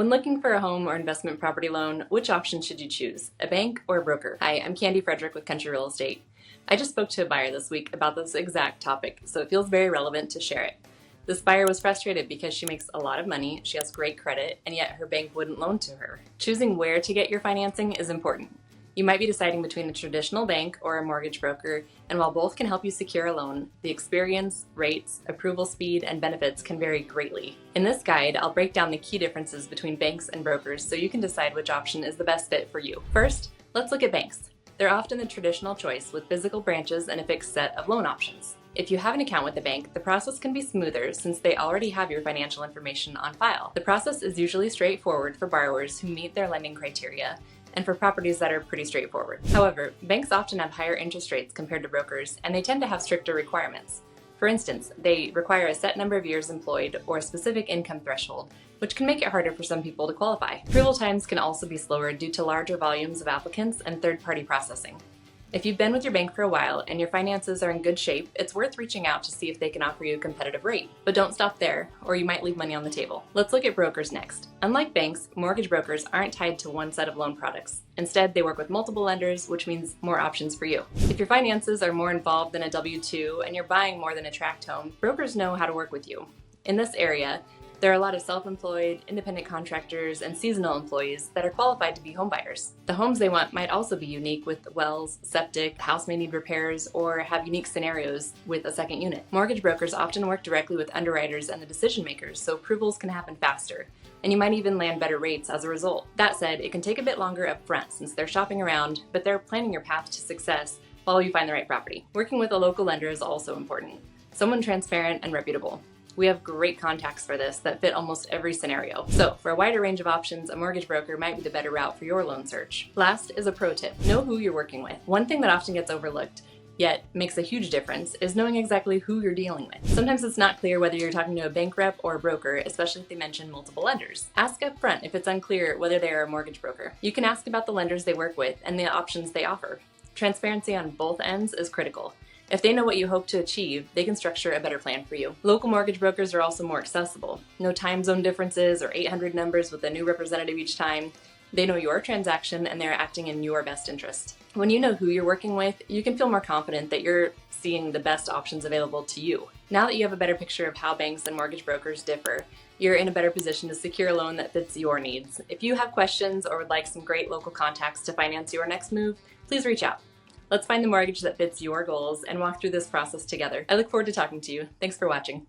When looking for a home or investment property loan, which option should you choose, a bank or a broker? Hi, I'm Kandie Frederick with Country Real Estate. I just spoke to a buyer this week about this exact topic, so it feels very relevant to share it. This buyer was frustrated because she makes a lot of money, she has great credit, and yet her bank wouldn't loan to her. Choosing where to get your financing is important. You might be deciding between a traditional bank or a mortgage broker, and while both can help you secure a loan, the experience, rates, approval speed, and benefits can vary greatly. In this guide, I'll break down the key differences between banks and brokers so you can decide which option is the best fit for you. First, let's look at banks. They're often the traditional choice with physical branches and a fixed set of loan options. If you have an account with a bank, the process can be smoother since they already have your financial information on file. The process is usually straightforward for borrowers who meet their lending criteria and for properties that are pretty straightforward. However, banks often have higher interest rates compared to brokers, and they tend to have stricter requirements. For instance, they require a set number of years employed or a specific income threshold, which can make it harder for some people to qualify. Approval times can also be slower due to larger volumes of applicants and third-party processing. If you've been with your bank for a while and your finances are in good shape, it's worth reaching out to see if they can offer you a competitive rate. But don't stop there, or you might leave money on the table. Let's look at brokers next. Unlike banks, mortgage brokers aren't tied to one set of loan products. Instead, they work with multiple lenders, which means more options for you. If your finances are more involved than a W-2 and you're buying more than a tract home, brokers know how to work with you. In this area, there are a lot of self-employed, independent contractors, and seasonal employees that are qualified to be home buyers. The homes they want might also be unique with wells, septic, the house may need repairs, or have unique scenarios with a second unit. Mortgage brokers often work directly with underwriters and the decision makers, so approvals can happen faster, and you might even land better rates as a result. That said, it can take a bit longer up front since they're shopping around, but they're planning your path to success while you find the right property. Working with a local lender is also important. Someone transparent and reputable. We have great contacts for this that fit almost every scenario. So for a wider range of options, a mortgage broker might be the better route for your loan search. Last is a pro tip. Know who you're working with. One thing that often gets overlooked, yet makes a huge difference, is knowing exactly who you're dealing with. Sometimes it's not clear whether you're talking to a bank rep or a broker, especially if they mention multiple lenders. Ask up front if it's unclear whether they are a mortgage broker. You can ask about the lenders they work with and the options they offer. Transparency on both ends is critical. If they know what you hope to achieve, they can structure a better plan for you. Local mortgage brokers are also more accessible. No time zone differences or 800 numbers with a new representative each time. They know your transaction and they're acting in your best interest. When you know who you're working with, you can feel more confident that you're seeing the best options available to you. Now that you have a better picture of how banks and mortgage brokers differ, you're in a better position to secure a loan that fits your needs. If you have questions or would like some great local contacts to finance your next move, please reach out. Let's find the mortgage that fits your goals and walk through this process together. I look forward to talking to you. Thanks for watching.